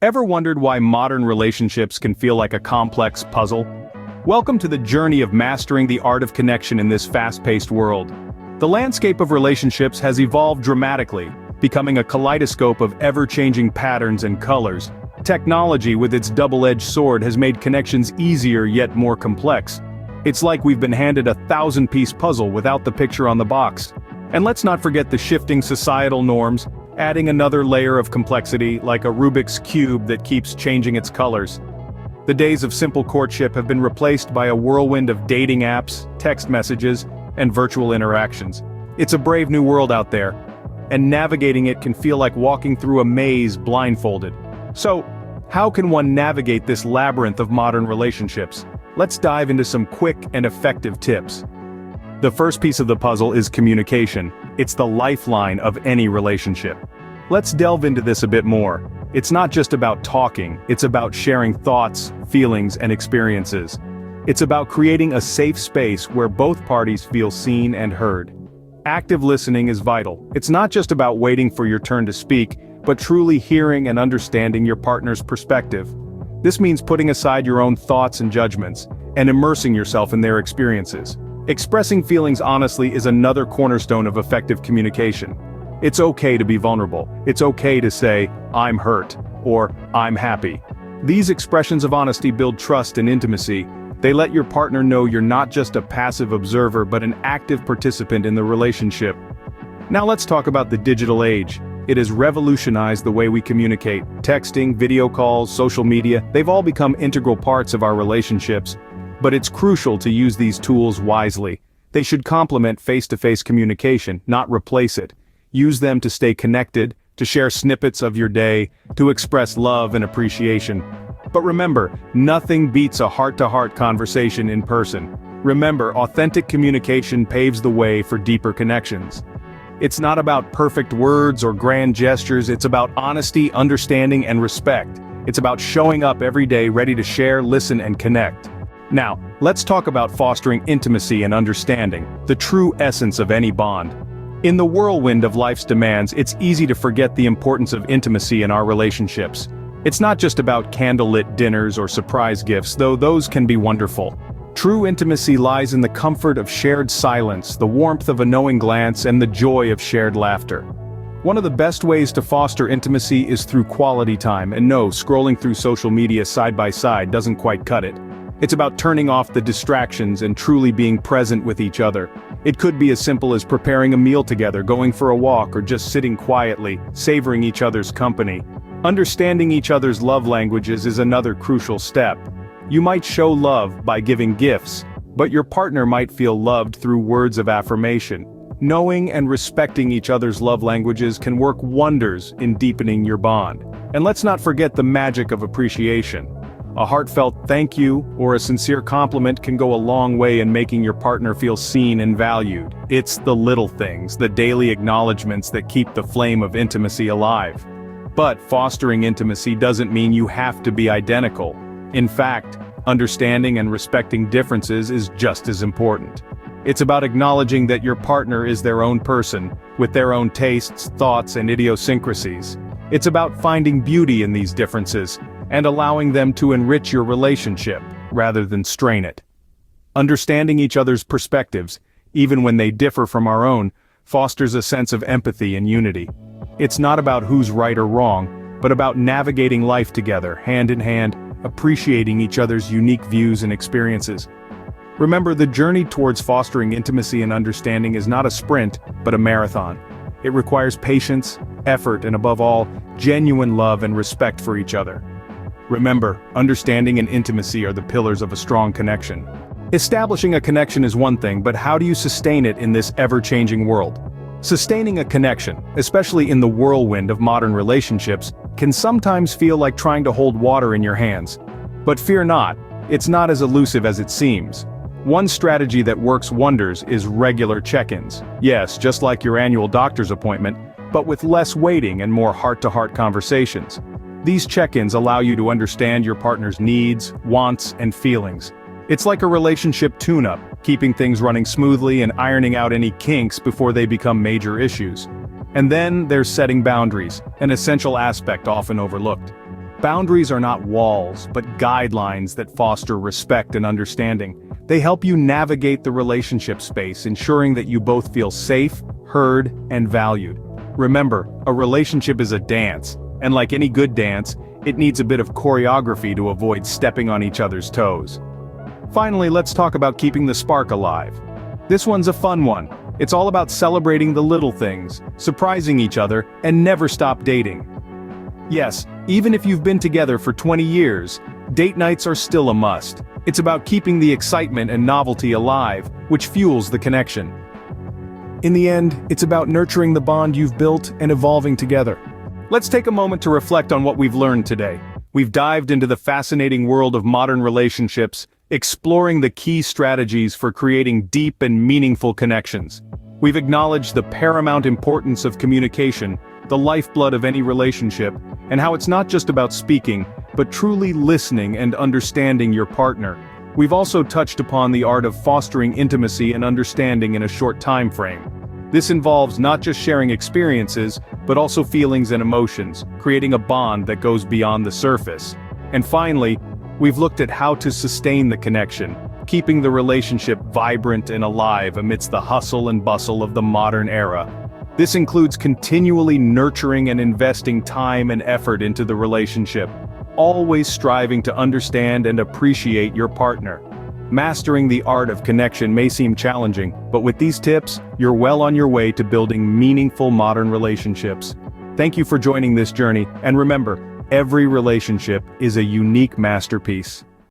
Ever wondered why modern relationships can feel like a complex puzzle? Welcome to the journey of mastering the art of connection in this fast-paced world. The landscape of relationships has evolved dramatically, becoming a kaleidoscope of ever-changing patterns and colors. Technology with its double-edged sword has made connections easier yet more complex. It's like we've been handed a 1,000-piece puzzle without the picture on the box. And let's not forget the shifting societal norms, adding another layer of complexity like a Rubik's Cube that keeps changing its colors. The days of simple courtship have been replaced by a whirlwind of dating apps, text messages, and virtual interactions. It's a brave new world out there, and navigating it can feel like walking through a maze blindfolded. So, how can one navigate this labyrinth of modern relationships? Let's dive into some quick and effective tips. The first piece of the puzzle is communication. It's the lifeline of any relationship. Let's delve into this a bit more. It's not just about talking, it's about sharing thoughts, feelings, and experiences. It's about creating a safe space where both parties feel seen and heard. Active listening is vital. It's not just about waiting for your turn to speak, but truly hearing and understanding your partner's perspective. This means putting aside your own thoughts and judgments, and immersing yourself in their experiences. Expressing feelings honestly is another cornerstone of effective communication. It's okay to be vulnerable. It's okay to say, "I'm hurt," or "I'm happy." These expressions of honesty build trust and intimacy. They let your partner know you're not just a passive observer but an active participant in the relationship. Now let's talk about the digital age. It has revolutionized the way we communicate. Texting, video calls, social media, they've all become integral parts of our relationships. But it's crucial to use these tools wisely. They should complement face-to-face communication, not replace it. Use them to stay connected, to share snippets of your day, to express love and appreciation. But remember, nothing beats a heart-to-heart conversation in person. Remember, authentic communication paves the way for deeper connections. It's not about perfect words or grand gestures, it's about honesty, understanding, and respect. It's about showing up every day ready to share, listen, and connect. Now, let's talk about fostering intimacy and understanding, the true essence of any bond. In the whirlwind of life's demands, it's easy to forget the importance of intimacy in our relationships. It's not just about candlelit dinners or surprise gifts, though those can be wonderful. True intimacy lies in the comfort of shared silence, the warmth of a knowing glance, and the joy of shared laughter. One of the best ways to foster intimacy is through quality time, and no, scrolling through social media side by side doesn't quite cut it. It's about turning off the distractions and truly being present with each other. It could be as simple as preparing a meal together, going for a walk, or just sitting quietly, savoring each other's company. Understanding each other's love languages is another crucial step. You might show love by giving gifts, but your partner might feel loved through words of affirmation. Knowing and respecting each other's love languages can work wonders in deepening your bond. And let's not forget the magic of appreciation. A heartfelt thank you or a sincere compliment can go a long way in making your partner feel seen and valued. It's the little things, the daily acknowledgments that keep the flame of intimacy alive. But fostering intimacy doesn't mean you have to be identical. In fact, understanding and respecting differences is just as important. It's about acknowledging that your partner is their own person, with their own tastes, thoughts, and idiosyncrasies. It's about finding beauty in these differences, and allowing them to enrich your relationship, rather than strain it. Understanding each other's perspectives, even when they differ from our own, fosters a sense of empathy and unity. It's not about who's right or wrong, but about navigating life together, hand in hand, appreciating each other's unique views and experiences. Remember, the journey towards fostering intimacy and understanding is not a sprint, but a marathon. It requires patience, effort, and above all, genuine love and respect for each other. Remember, understanding and intimacy are the pillars of a strong connection. Establishing a connection is one thing, but how do you sustain it in this ever-changing world? Sustaining a connection, especially in the whirlwind of modern relationships, can sometimes feel like trying to hold water in your hands. But fear not, it's not as elusive as it seems. One strategy that works wonders is regular check-ins. Yes, just like your annual doctor's appointment, but with less waiting and more heart-to-heart conversations. These check-ins allow you to understand your partner's needs, wants, and feelings. It's like a relationship tune-up, keeping things running smoothly and ironing out any kinks before they become major issues. And then there's setting boundaries, an essential aspect often overlooked. Boundaries are not walls, but guidelines that foster respect and understanding. They help you navigate the relationship space, ensuring that you both feel safe, heard, and valued. Remember, a relationship is a dance, and like any good dance, it needs a bit of choreography to avoid stepping on each other's toes. Finally, let's talk about keeping the spark alive. This one's a fun one. It's all about celebrating the little things, surprising each other, and never stop dating. Yes, even if you've been together for 20 years, date nights are still a must. It's about keeping the excitement and novelty alive, which fuels the connection. In the end, it's about nurturing the bond you've built and evolving together. Let's take a moment to reflect on what we've learned today. We've dived into the fascinating world of modern relationships, exploring the key strategies for creating deep and meaningful connections. We've acknowledged the paramount importance of communication, the lifeblood of any relationship, and how it's not just about speaking, but truly listening and understanding your partner. We've also touched upon the art of fostering intimacy and understanding in a short time frame. This involves not just sharing experiences, but also feelings and emotions, creating a bond that goes beyond the surface. And finally, we've looked at how to sustain the connection, keeping the relationship vibrant and alive amidst the hustle and bustle of the modern era. This includes continually nurturing and investing time and effort into the relationship, always striving to understand and appreciate your partner. Mastering the art of connection may seem challenging, but with these tips, you're well on your way to building meaningful modern relationships. Thank you for joining this journey, and remember, every relationship is a unique masterpiece.